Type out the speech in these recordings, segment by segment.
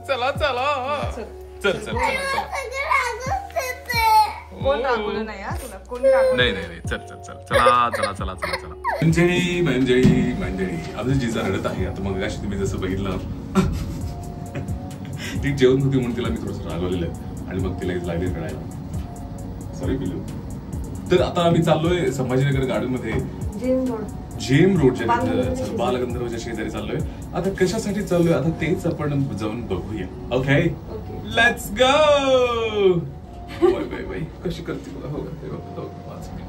चला चला चल चल चला कोण रागवलं नाही तुला? कोणी रागवलं नाही नाही नाही चल चल चल चला चला चला चला चला मंजळी मंजळी मंजळी आमची जिजा रडत आहे. आता मग अशी तुम्ही जसं बघितलं ती जेवण होती म्हणून तिला मी थोडंसं रागवलेलं आणि मग तिला लागली रडायला. सॉरी पिलू. तर आता आम्ही चाललोय संभाजीनगर गार्डन मध्ये जेम रोडच्या बालगंधर्वच्या शेजारी चाललोय. आता कशासाठी चाललोय आता तेच आपण जाऊन बघूया. Okay let's go. Bye bye bye. कशी करते बघा. हो 5 मिनिट.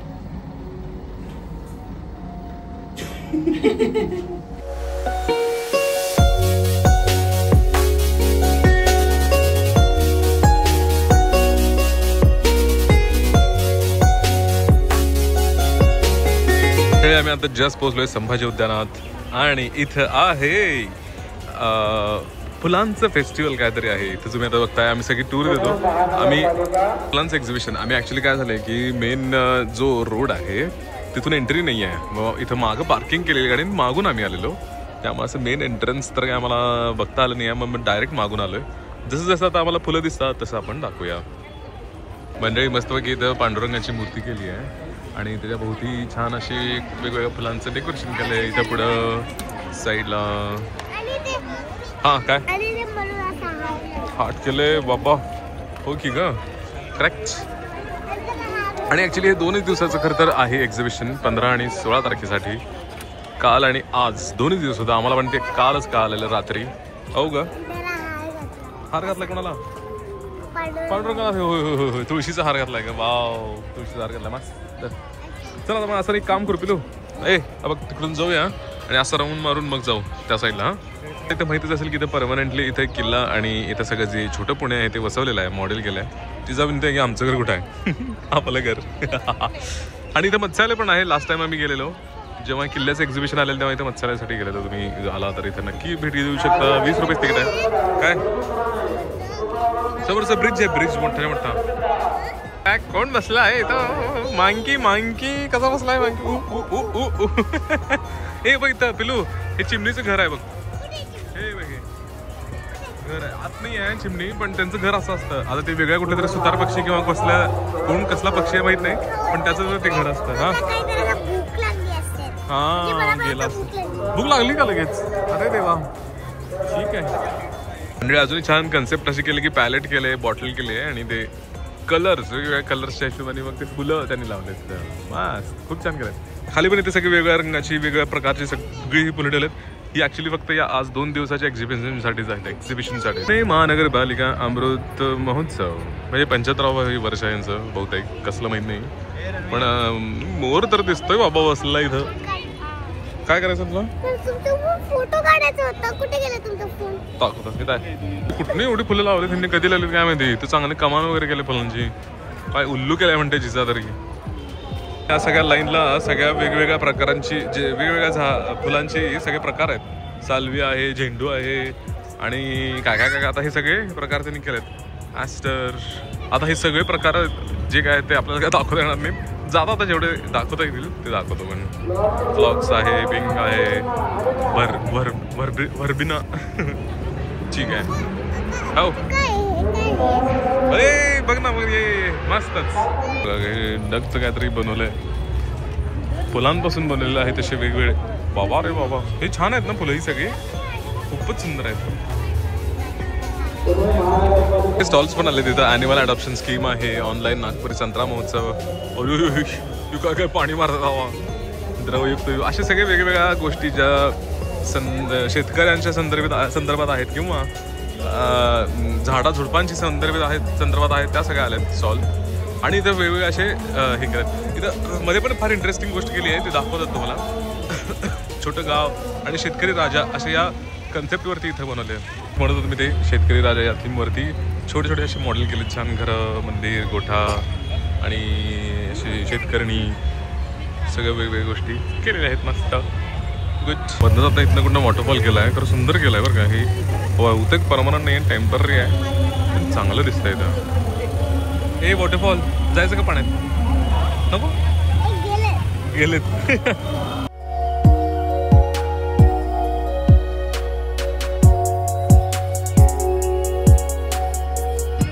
आम्ही आता जस्ट पोहोचलोय संभाजी उद्यानात आणि इथं आहे फुलांचं फेस्टिवल काहीतरी आहे. इथं तुम्ही आता बघताय आम्ही सगळी टूर देतो. आम्ही फुलांचं एक्झिबिशन आम्ही ऍक्च्युली काय झालंय की मेन जो रोड आहे तिथून एंट्री नाही आहे. मग इथं मागं पार्किंग केलेली गाडी मागून आम्ही आलेलो. त्यामुळे असं मेन एंट्रन्स तर काय आम्हाला बघता आलं नाही आहे. मग डायरेक्ट मागून आलोय. जसं जसं आता आम्हाला फुलं दिसतात तसं आपण दाखवूया. मंडळी मस्तपैकी इथं पांडुरंगाची मूर्ती केली आहे आणि त्याच्या भोवती छान अशी वेगवेगळ्या फुलांचं डेकोरेशन केलंय. इथं पुढं साईडला हा काय हार्ट केलंय बाबा. हो की ग करेक्ट. आणि ऍक्च्युली हे 2 दिवसाचं खरं तर आहे एक्झिबिशन 15 आणि 16 तारखेसाठी. काल आणि आज 2 दिवस होता. आम्हाला पण ते कालच का आलेलं रात्री. हो ग हार घातलाय कोणाला? पांडुरंगाला. होय तुळशीचा हार घातलाय का? वाव तुळशीचा हार घातलाय मस्त. चला मग असं एक काम करू पिलू. बघ तिकडून जाऊया आणि असं राऊंड मारून मग जाऊ त्या साईडला. हा इथं माहितीच असेल की इथं परमनंटली इथे किल्ला आणि इथं सगळं जे छोटं पुणे आहे ते वसवलेलं आहे मॉडेल केलं आहे. तिचा विनंती आहे की आमचं घर कुठं आहे आपलं घर. आणि इथं मत्स्यालय पण आहे. लास्ट टाइम आम्ही गेलेलो जेव्हा किल्ल्याचं एक्झिबिशन आलेलं तेव्हा इथं मत्स्यालयासाठी गेलेलो. तुम्ही आला तर इथं नक्की भेट देऊ शकता. 20 रुपये तिकीट आहे. काय समोरचा ब्रिज आहे. ब्रिज मोठा मोठा. काय कोण बसला आहे इथं? मांकी मांकी कसा बसलाय मांकी? हे बघ इथं पिलू हे चिमणीचं घर आहे बघ. हे बघ घर आहे. आत नाही आहे चिमणी पण त्यांचं घर असं असतं. आता ते वेगळ्या कुठल्या तरी सुतार पक्षी किंवा कसला पक्षी आहे माहित नाही पण त्याचं ते घर असतं. हा गेला. भूक लागली का लगेच? अरे देवा ठीक आहे. म्हणजे अजून छान कन्सेप्ट अशी केली की पॅलेट केले बॉटल केले आणि ते कलर्स वेगवेगळ्या कलर्सच्या हिशोबाने मग ते फुलं त्यांनी लावलेत. मस्त खूप छान केलं. खाली पण इथे सगळी वेगवेगळ्या रंगाची वेगवेगळ्या प्रकारची सगळी ही फुलं ठेवलेत. ही ऍक्च्युली फक्त या आज 2 दिवसाच्या एक्झिबिशनसाठीच आहे. एक्झिबिशनसाठी महानगरपालिका अमृत महोत्सव म्हणजे 75वं वर्ष आहे यांचं बहुतेक. कसलं माहित नाही पण मोर तर दिसतोय बाबा बसला इथं. काय करायचं तुला? फोटो काढायचा होता. कुठे गेला तुमचा फोन? कुठे एवढी फुलं लावली त्यांनी कधी लावली काय माहिती. तू चांगले कमान वगैरे केले फुलांची. काय उल्लू केलाय म्हणते जिजा तरी. या सगळ्या लाईनला सगळ्या वेगवेगळ्या प्रकारांची जे वेगवेगळ्या फुलांचे सगळे प्रकार आहेत. साल्वी आहे झेंडू आहे आणि काय काय काय आता हे सगळे प्रकार त्यांनी केलेत. ॲस्टर आता हे सगळे प्रकार जे काय ते आपल्याला काय दाखवता येणार नाही. जाता आता जेवढे दाखवता येतील ते दाखवतो. पण फ्लॉक्स आहे पिंक आहे भरबिना ठीक आहे. हो अरे बघ ना मग ये मस्तच. डगचं काहीतरी बनवलंय फुलांपासून बनवलेलं आहे तसे वेगवेगळे. बाबा रे बाबा हे छान आहेत ना फुलं ही सगळी खूपच सुंदर आहेत. स्टॉल्स पण आले तिथं. ॲनिमल अडॉप्शन स्कीम आहे. ऑनलाईन नागपुरी संत्रा महोत्सव. काय पाणी मारतात हवा द्रवयुक्त अशा सगळ्या वेगवेगळ्या गोष्टी ज्या शेतकऱ्यांच्या संदर्भात आहेत किंवा झाडाझुडपांची संदर्भात आहेत त्या सगळ्या आल्यात स्टॉल. आणि इथं वेगवेगळे असे हे करत. इथं मध्ये पण फार इंटरेस्टिंग गोष्ट केली आहे. ते दाखवतात तुम्हाला. छोटं गाव आणि शेतकरी राजा अशा या कन्सेप्टवरती इथं बनवले. म्हणत होतो मी ते शेतकरी राजा या थीमवरती छोटे छोटे असे मॉडेल केले. छान घरं मंदिर गोठा आणि अशी शेतकरी सगळ्या वेगवेगळ्या गोष्टी केलेल्या आहेत. मस्त गुड. बंद जाता इथनं कुठं वॉटरफॉल केला आहे. खरं सुंदर केलं आहे बरं का. हे बहुतेक परमनंट नाही आहे टेम्पररी आहे पण चांगलं दिसतंय इथं. हे वॉटरफॉल जायचं का पाण्यात? नको गेलेत.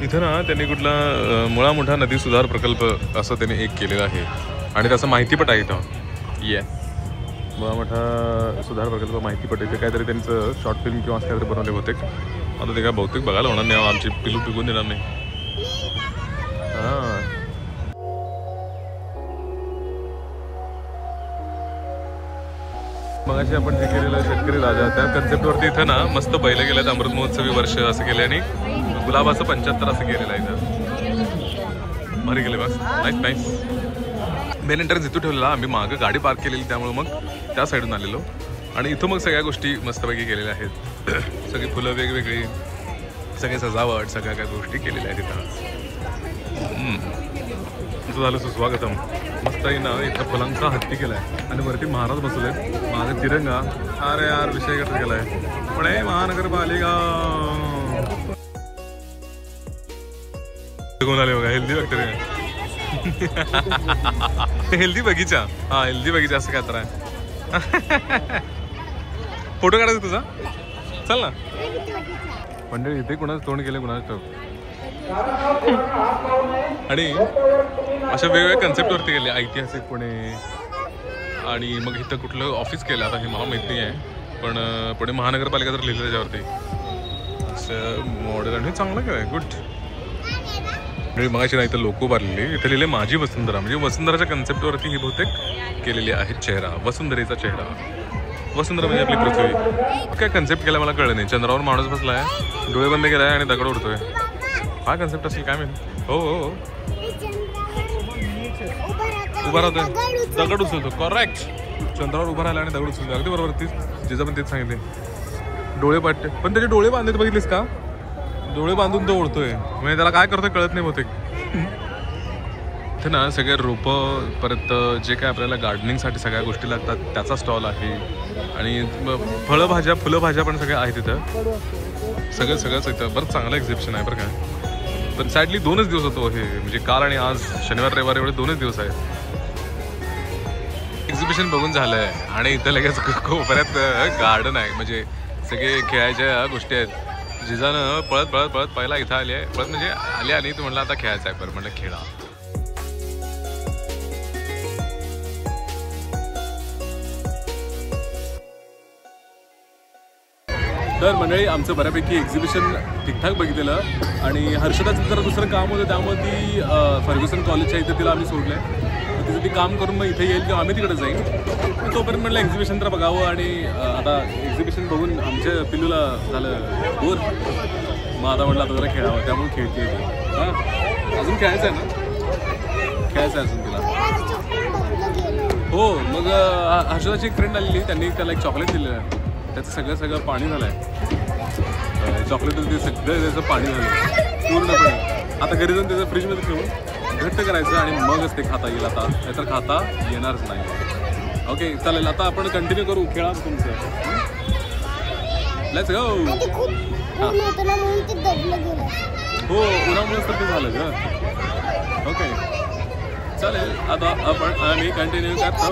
इथं ना त्यांनी कुठला मुळा मोठा नदी सुधार प्रकल्प असं त्यांनी एक केलेला आहे आणि त्याचं माहितीपट आहे इथं. मुळा मोठा सुधार प्रकल्प माहितीपट इथे काहीतरी त्यांचं शॉर्ट फिल्म किंवा असं काहीतरी बनवले बहुतेक. आता ते काय बहुतेक बघायला होणार नाही, आमची पिलू पिकून देणार नाही. हां मग अशी आपण जे केलेलं शेतकरी राजा त्या कन्सेप्टवरती इथं ना मस्त बैल गेल्यात. अमृत महोत्सवी वर्ष असं केलं आणि गुलाबाचं 75 असं केलेलं आहे इथं. भारी गेले बस. Nice nice. मेन एंट्रन्स इथं ठेवलेला, आम्ही मागं गाडी पार्क केलेली त्यामुळे मग त्या साईडून आलेलो आणि इथं मग सगळ्या गोष्टी मस्तपैकी केलेल्या आहेत. सगळी फुलं वेगवेगळी, सगळे सजावट, सगळ्या काय गोष्टी केलेल्या आहेत इथं. तुझं झालं सुस्वागतम. मस्त आहे ना. इथं फुलांचा हत्ती केलाय आणि वरती महाराज बसवले, माझा तिरंगा. अरे यार विषय कसं केलाय. पुणे महानगरपालिका कोण आले बघा. हेल्दी बॅक्टेरिया, हेल्दी बगीचा. हा हेल्दी बगीचा असं काय तर आहे. फोटो काढायचा तुझा, चल ना. मंडळी इथे कुणाच तोंड केलं कुणाच ठाऊक. आणि अशा वेगवेगळ्या कन्सेप्टवरती गेले. ऐतिहासिक पुणे आणि मग इथं कुठलं ऑफिस केलं आता हे मला माहिती नाही आहे, पण पुणे महानगरपालिका तर लिहिलं त्याच्यावरती. असं मॉडेल आणि चांगलं केलं आहे. गुड. मगाशी नाही इथं लोक उभारलेली, इथे लिहिले माझी वसुंधरा, म्हणजे वसुंधराच्या कन्सेप्टवरती ही बहुतेक केलेली आहे. चेहरा, वसुंधरेचा चेहरा. वसुंधरा म्हणजे आपली पृथ्वी. काय कन्सेप्ट केला मला कळलं नाही. चंद्रावर माणूस बसलाय, डोळे बंद केलाय आणि दगड उडतोय. हा कन्सेप्ट असेल काय माहिती. हो हो उभा राहतोय, दगड उचलतो. करेक्ट. चंद्रावर उभा राहिला आणि दगड उचलतो. अगदी बरोबर. तीच जिजा पण तेच सांगितले. डोळे पाटते, पण त्याचे डोळे बांधत बघितलेस का. डोळे बांधून तो ओढतोय, म्हणजे त्याला काय करतोय कळत नाही बहुतेक. इथे ना सगळे रोपं, परत जे काय आपल्याला गार्डनिंगसाठी सगळ्या गोष्टी लागतात त्याचा स्टॉल आहे. आणि फळभाज्या फुलभाज्या पण सगळ्या आहेत तिथं. सगळंच इथं बरंच चांगलं एक्झिबिशन आहे बरं काय. पण सॅडली 2च दिवस होतो हे, म्हणजे काल आणि आज शनिवार रविवार एवढे 2च दिवस आहेत. एक्झिबिशन बघून झालंय आणि इथं लगेच कोपऱ्यात गार्डन आहे, म्हणजे सगळे खेळायच्या गोष्टी आहेत. जिजानं पळत पळत पळत पहिला इथं आली आहे. पळत म्हणजे आली आणि तू म्हणलं आता खेळायचं आहे. बरं म्हणलं खेळा. तर मंडळी आमचं बऱ्यापैकी एक्झिबिशन ठीकठाक बघितलेलं आणि हर्षदाचं जरा दुसरं काम होतं त्यामुळे ती फर्ग्युसन कॉलेजच्या इथे तिला आम्ही सोडलं आहे. तिचं ती काम करून मग इथे येईल किंवा आम्ही तिकडे जाईल. तोपर्यंत म्हटलं एक्झिबिशन तर बघावं आणि आता एक्झिबिशन बघून आमच्या पिल्लूला झालं बोर. मग आता म्हटलं आता जरा खेळावं, त्यामुळे खेळते ती. हां अजून खेळायचं आहे ना, खेळायचं आहे अजून तिला. हो मग हर्षदाची एक फ्रेंड आलेली, त्यांनी त्याला एक चॉकलेट दिलेलं. त्याचं सगळं पाणी झालं आहे. चॉकलेट ते सगळं त्याचं पाणी झालं पूर्णपणे. आता घरी जाऊन त्याचं फ्रीजमध्ये ठेवून घट्ट करायचं आणि मगच ते खाता येईल. आता नाहीतर खाता येणारच नाही. ओके चालेल, आता आपण कंटिन्यू करू. खेळा तुमचं. Let's go. हो उन्हामुळेच तर ते झालं ग. ओके चालेल, आता आम्ही कंटिन्यू करतो.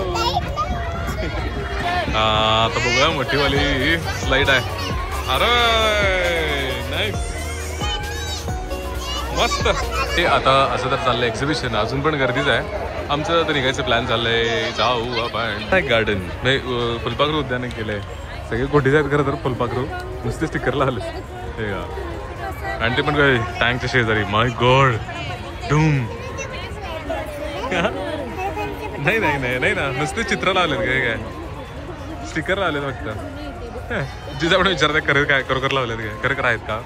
आता बघूया मोठीवाली स्लाईड आहे. अरे नाईस मस्त. ते आता असं तर चाललंय एक्झिबिशन, अजून पण गर्दीच आहे. आमचं तर निघायचं प्लॅन चाललंय. जाऊ आपण गार्डन नाही फुलपाखरू उद्यान केलंय. सगळे कोठीच आहेत खरं तर फुलपाखरू, नुसते स्टिकरला आले हे का. आणि ते पण काय टँकच्या शेजारी. माय गॉड डूम. नाही नाही नाही नाही ना, नुसते चित्र लावलेत काय काय स्टिकर लावलेत फक्त. जिजा पण विचारते खरोखर लावलेत काय, खरोखर आहेत का.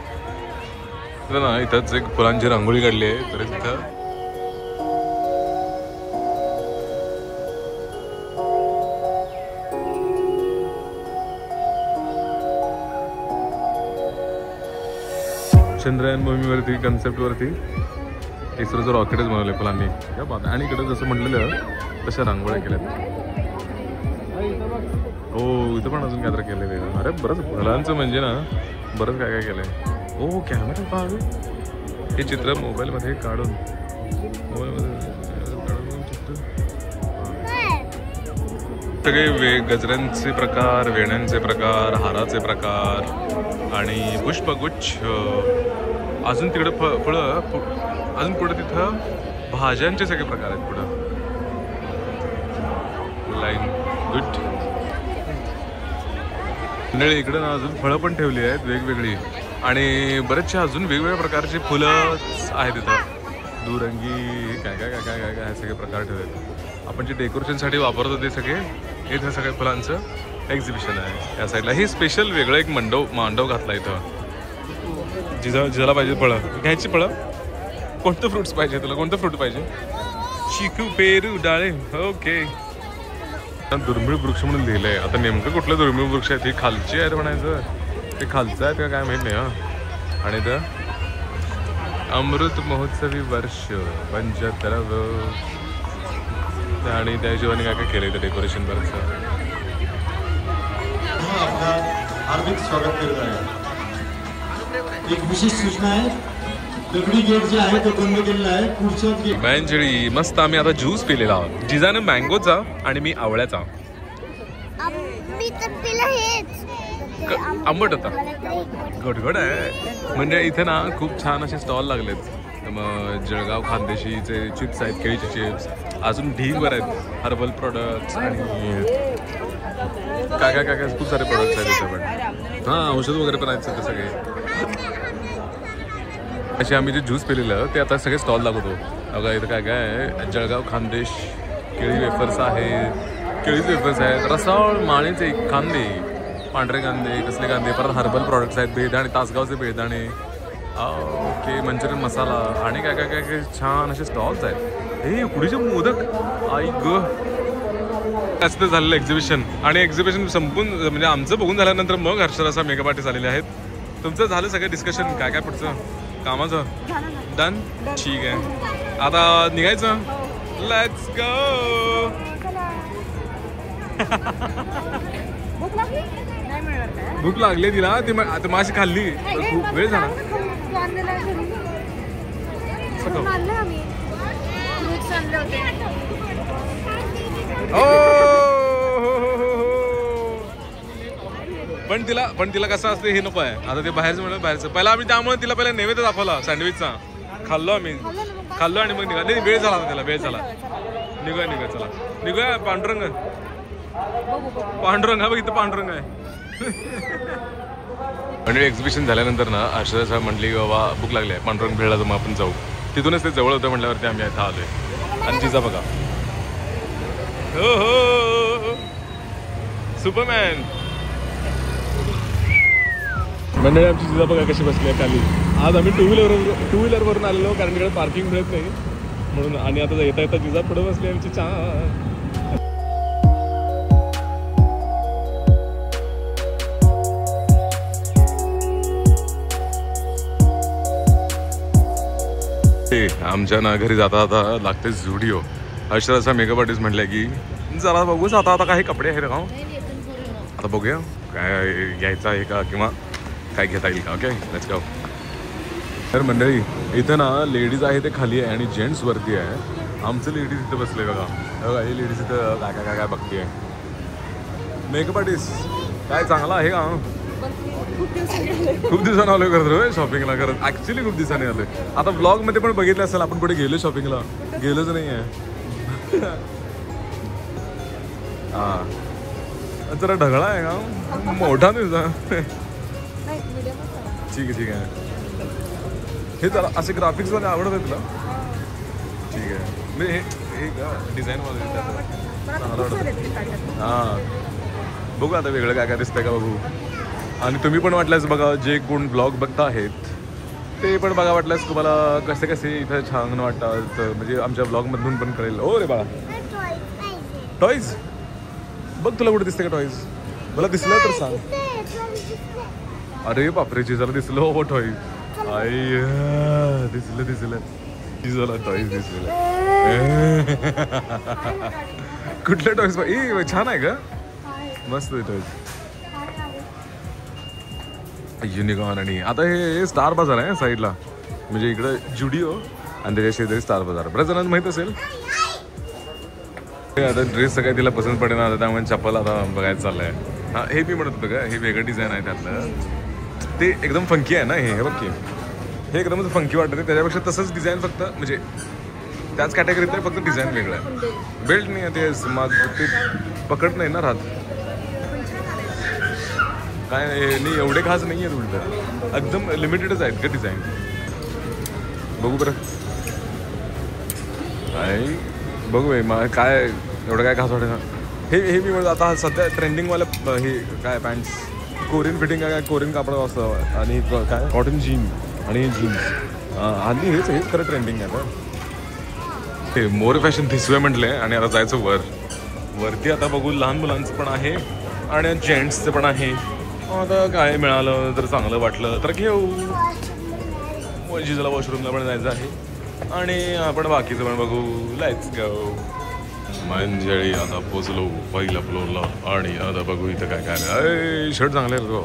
तर ना इथंच एक फुलांची रांगोळी काढली आहे. तर तिथं चंद्रयान मोहिमेवरती कन्सेप्टवरती इस्रोचं रॉकेटच बनवलं फुलांनी. क्या बात. आणि इकडे जसं म्हटलेलं तशा रांगोळ्या केल्यात. हो इथं पण अजून काय तर केलं वेगळं. अरे बरंच फुलांचं म्हणजे ना बरंच काय काय केलंय. ओ कॅमेरा पाहावे. हे चित्र मोबाईलमध्ये काढून चित्र सगळे गजऱ्यांचे प्रकार, वेण्यांचे प्रकार, हाराचे प्रकार, आणि पुष्पगुच्छ, अजून तिकडे फळं, अजून पुढे तिथं भाज्यांचे सगळे प्रकार आहेत पुढं. Line good. मंडळी इकडं ना अजून फळं पण ठेवली आहेत वेगवेगळी आणि बरेचसे अजून वेगवेगळ्या प्रकारचे फुलं आहेत इथं. दुरंगी काय काय काय काय काय काय हे सगळे प्रकार ठेवले. आपण जे डेकोरेशनसाठी वापरतो ते सगळे इथं सगळ्या फुलांचं एक्झिबिशन आहे या साईडला. हे स्पेशल वेगळं एक मांडव घातला इथं. जिजाला पाहिजे फळं घ्यायची. फळं कोणतं फ्रुट्स पाहिजे तुला? कोणतं फ्रूट पाहिजे? चिकू, पेरू, डाळे. ओके. दुर्मिळ वृक्ष म्हणून लिहिलंय. आता नेमकं कुठलं दुर्मिळ वृक्ष आहेत? हे खालची आहेत म्हणायचं. ते खालचं आहेत का काय माहित नाही. हा आणि तर अमृत महोत्सवी वर्ष 75 आणि त्या हिशोबाने काय काय केलंय ते डेकोरेशन बरंच. हार्दिक स्वागत करत आहे. एक विशेष सूचना आहे, दगडी गेट जे आहे तो बंद केलेला आहे. पुढच्या गेट मंजळी मस्त आम्ही आता ज्यूस पिलेला आहोत. जिजानं मँगोचा आणि मी आवळ्याचा. मी तर पिलं हेच. आंबट होता. गोडगोड आहे. म्हणजे इथे ना खूप छान असे स्टॉल लागलेत. मग जळगाव खानदेशीचे चिप्स आहेत, केळीचे चिप्स, अजून ढीगभर आहेत हर्बल प्रोडक्ट्स आणि काय काय काय काय खूप सारे प्रोडक्ट्स आहेत इथे पण. हां औषध वगैरे पण आहेत ते सगळे. असे आम्ही जे ज्यूस पिलेलं ते आता सगळे स्टॉल दाखवतो. बघा इथं काय काय आहे. जळगाव खानदेश केळी वेफर्स आहेत, केळीचे वेफर्स आहेत, रसाळ माळेचे कांदे, पांढरे कांदे, कसले कांदे, परत हर्बल प्रोडक्ट्स आहेत, बेदाणे, तासगावचे बेदाणे, ओके, मंचुरियन मसाला आणि काय काय काय काय छान असे स्टॉल्स आहेत. हे उकडीचे मोदक आई ग. असं झालेलं एक्झिबिशन आणि एक्झिबिशन संपून म्हणजे आमचं बघून झाल्यानंतर मग अक्षरशः मेकअप आर्टिस्ट आलेले आहेत. तुमचं झालं सगळं डिस्कशन काय काय पुढचं कामाचं? डन. ठीक आहे आता निघायचं. Let's go. भूक लागली तिला. ती माशी खाल्ली खूप वेळ झाला. पण तिला कसं असते हे नको आहे. आता ते बाहेरचं म्हणून बाहेरचं पहिला आम्ही त्यामुळे तिला पहिला नैवेद्य दाखवला सँडविचचा. खाल्लो आम्ही आणि मग निघा. नाही वेळ झाला त्याला. वेळ झाला. निघूया चला निघूया. पांडुरंग हा बघ इथं पांडुरंग आहे. म्हणजे एक्झिबिशन झाल्यानंतर ना आश्रया म्हटली बाबा भूक लागली आहे, पांडुरंग भेळला तर मग आपण जाऊ. तिथूनच ते जवळ होतं म्हटल्यावरती आम्ही इथं आलोय. आणि जिजा बघा हो हो सुपरमॅन. मंडळी आमची जिजा बघा कशी बसली आहे खाली. आज आम्ही टू व्हीलरवरून आलेलो कारण इकडे पार्किंग मिळत नाही म्हणून. आणि आता येता जिजा पुढे बसली आमची. छान. आमच्या ना घरी जाता आता लागते झुडिओ. अक्षरशः मेकअप आर्टिस्ट म्हटलं की जरा बघूच आता काही कपडे आहेत का आता बघूया काय घ्यायचं आहे का किंवा काय घेता येईल का. ओके लेट्स गो. तर मंडळी इथं ना लेडीज आहे ते खाली आहे आणि जेंट्स वरती आहे. आमचं लेडीज इथं बसले बघा. बघा ही लेडीज इथं काय काय काय काय बघते. मेकअप आर्टिस्ट काय चांगला आहे का? खूप दिवसांनी आलोय करत शॉपिंगला. करत ऍक्च्युली खूप दिवसांनी आलोय. आता ब्लॉग मध्ये पण बघितलं असेल आपण कुठे गेलो शॉपिंगला. गेलोच नाही आहे. हा जरा ढगळा आहे का? मोठा नाही. ठीक आहे. हे जरा असे ग्राफिक्स मध्ये आवडत आहे तुला? ठीक आहे. मी हे डिझाईन मध्ये हा बघू आता वेगळं काय काय दिसतंय का बघू. आणि तुम्ही पण वाटल्यास बघा जे कोण ब्लॉग बघता आहेत ते पण बघा. वाटल्यास तुम्हाला कसे कसे इथं छान वाटतात म्हणजे आमच्या ब्लॉगमधून पण कळेल. ओ रे बाळा टॉईज बघ तुला कुठे दिसते का टॉईज? मला दिसलं तर सांग. अरे बापरे जिजाला दिसलं हो टॉईज. आई दिसलं जिजाला टॉईज दिसलेलं. कुठल्या टॉईज? छान आहे का? मस्त आहे टॉईज. युनिकॉर्न. आणि आता हे स्टार बाजार आहे साईडला म्हणजे इकडं जुडिओ आणि त्याच्या शेजारी स्टार बाजार. बऱ्याच जणांना माहित असेल. आता ड्रेस सगळ्या तिला पसंत पडेल ना आता त्यामुळे चप्पल आता बघायचं चाललंय. हा हे मी म्हणत होतं का हे वेगळं डिझाईन आहे त्यातलं. ते एकदम फंकी आहे ना हे बघ की हे एकदम फंकी वाटतं त्याच्यापेक्षा तसंच डिझाईन फक्त म्हणजे त्याच कॅटेगरीत आहे फक्त डिझाईन वेगळं आहे. बेल्ट नाही आहे ते माझं ते पकड नाही ना राहत काय नाही एवढे खास नाही आहेत उलट एकदम लिमिटेडच आहेत का डिझाईन. बघू बरं नाही बघू काय एवढं काय खास वाटत हे मी म्हणतो आता सध्या ट्रेंडिंगवाल्या हे काय पॅन्ट्स कोरियन फिटिंग काय कोरियन कापड असतं आणि काय कॉटन जीन आणि जीन्स हल्ली हेच खरं ट्रेंडिंग आहे ना. ते मोर फॅशन दिसवे म्हटले आणि आता जायचं वरती आता बघू लहान मुलांचं पण आहे आणि जेंट्सचं पण आहे. आता काय मिळालं तर चांगलं वाटलं तर घेऊ. जिजाला वॉशरूमला पण जायचं आहे आणि आपण बाकीचं पण बघू. Let's go. मंजळी आता पोचलो पहिल्या फ्लोअरला आणि आता बघू इथं काय काय शर्ट चांगले आहेत गो.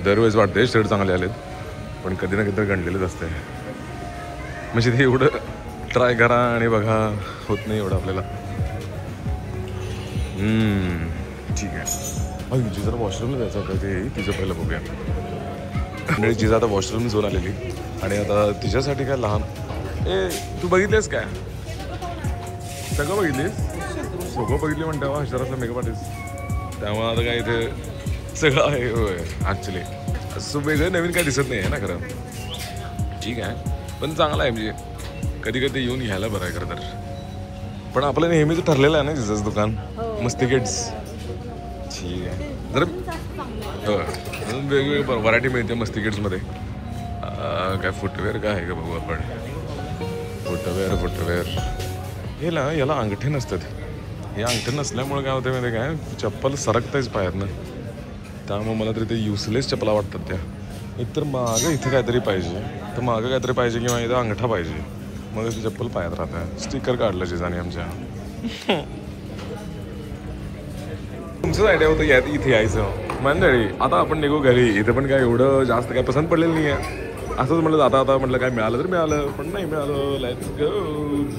दरवेळेस वाटते शर्ट चांगले आलेत पण कधी ना कधी तर गणलेलेच असते म्हणजे ते एवढं ट्राय करा आणि बघा होत नाही एवढं आपल्याला. ठीक आहे जिजा वॉशरूमला जायचं होतं ते तिचं पहिलं बघूया. आणि जिजा आता वॉशरूम जाऊन आलेली आणि आता तिच्यासाठी काय लहान तू बघितलेस काय सगळं बघितलीस सगळं बघितली म्हणते हशरातलं मेकअप आर्टिस्ट त्यामुळे आता काय इथे सगळं आहे होय ॲक्च्युली असं वेगळं नवीन काय दिसत नाही आहे ना खरं. ठीक आहे पण चांगलं आहे म्हणजे कधी कधी येऊन घ्यायला बरं आहे खरं तर. पण आपलं नेहमीच ठरलेलं आहे ना जिजाचं दुकान मस्ती किड्स. ठीक आहे जर वेगवेगळी व्हरायटी मिळते मस्ती किड्समध्ये. काय फुटवेअर काय आहे का बघू आपण. फुटवेअर हे ना याला अंगठे नसतात. हे अंगठे नसल्यामुळे काय होतं माहिती काय चप्पल सरकताच पायात ना त्यामुळे मला तरी ते युजलेस चप्पला वाटतात त्या. एकतर मागं इथं काहीतरी पाहिजे तर मागं काहीतरी पाहिजे किंवा इथं अंगठा पाहिजे मग ती चप्पल पायात राहतं. स्टिकर काढलं जिजाने आमच्या. तुमचंच आयडिया होतं इथे यायचं मंडळी. आता आपण निघू घरी. इथं पण काय एवढं जास्त काय पसंत पडलेलं नाही आहे. असंच म्हटलं आता म्हटलं काय मिळालं तर मिळालं पण नाही मिळालं. लेट्स गो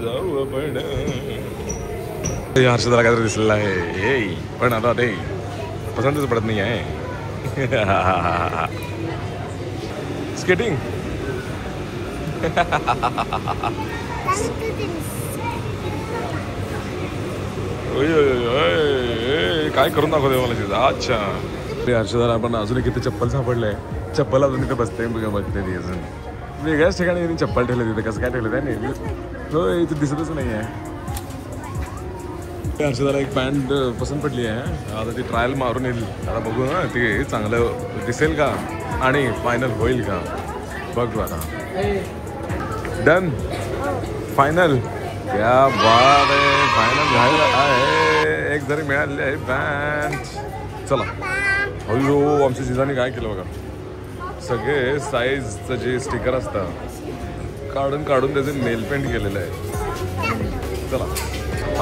जाऊ आपण. हर्षदाला काहीतरी दिसलेलं आहे पण आता ते पसंतच पडत नाही आहे. स्केटिंग काय करून दाखवते मला तिथं. अच्छा हर्षदाला आपण अजून किती चप्पल सापडलंय. चप्पल अजून इथे बसते बघते ती अजून वेगळ्याच ठिकाणी चप्पल ठेवलं तिथे कसं काय ठेवलं त्या नाही हो इथे दिसतच नाही आहे. हर्षदाला एक पॅन्ट पसंत पडली आहे. आता ती ट्रायल मारून येईल. आता बघू ना ते चांगलं दिसेल का आणि फायनल होईल का बघ आता. डन फायनल क्या बात आहे. फायनल झालं आहे. एक जरी मिळाली आहे पॅन्ट. चला अयो आमच्या जिजाने काय केलं बघा सगळे साईजचं जे स्टिकर असतं काढून त्याचे नेल पेंट केलेलं आहे. चला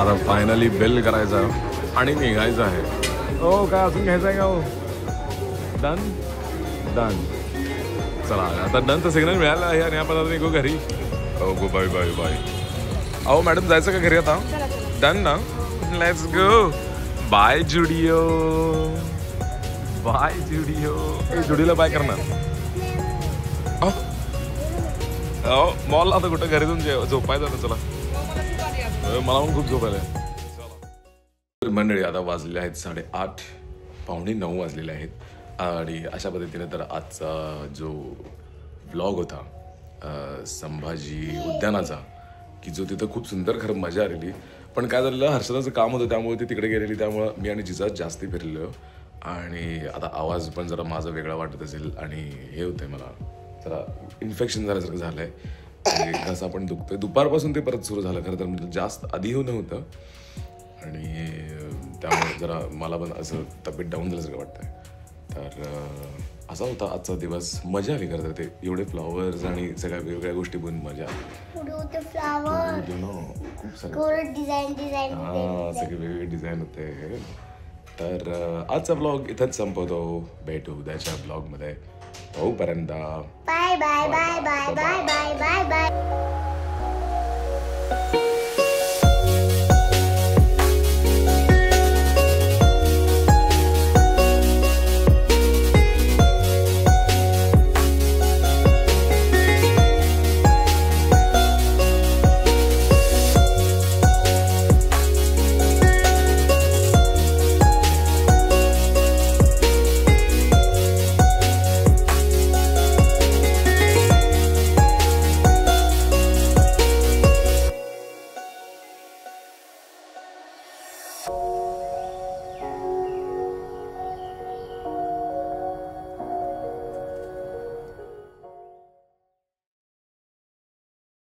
आता फायनली बिल करायचं आणि निघायचं आहे. हो काय अजून घ्यायचं आहे का हो. डन चला आता डनचं सिग्नल मिळालं आहे आणि आपण आता निघू घरी. हो गो बाय. अहो मॅडम जायचं का घरी आता. डन ना लेट्स गो. बाय जुडिओ. जुडिओला बाय करणार. मॉलला आता कुठं घरी जाऊन झोपायचं ना. चला मला पण खूप झोप आलंय. मंडळी आता वाजलेले आहेत 8:30 8:45 वाजलेले आहेत आणि अशा पद्धतीने तर आजचा जो व्लॉग होता संभाजी उद्यानाचा की जो तिथं खूप सुंदर खरं मजा आलेली. पण काय झालेलं हर्षदाचं काम होतं त्यामुळे ती तिकडे गेलेली त्यामुळं मी आणि जिजा जास्ती फिरलो आणि आता आवाज पण जरा माझा वेगळा वाटत असेल आणि हे होतंय मला जरा इन्फेक्शन झाल्यासारखं झालंय घसा पण दुखतोय. दुपारपासून ते परत सुरू झालं खरं तर म्हणजे जास्त आधी होऊन नव्हतं आणि त्यामुळे जरा मला पण असं तब्येत डाऊन झाल्यासारखं वाटतंय. तर असा होता आजचा दिवस. मजा आली खरं तर ते एवढे फ्लॉवर्स आणि सगळ्या वेगवेगळ्या गोष्टी बघून मजा खूप डिझाईन हां सगळे वेगवेगळे डिझाईन होते. तर आजचा ब्लॉग इथंच संपवतो. भेटू उद्याच्या ब्लॉगमध्ये. तोपर्यंत bye bye bye bye bye bye bye bye. आहे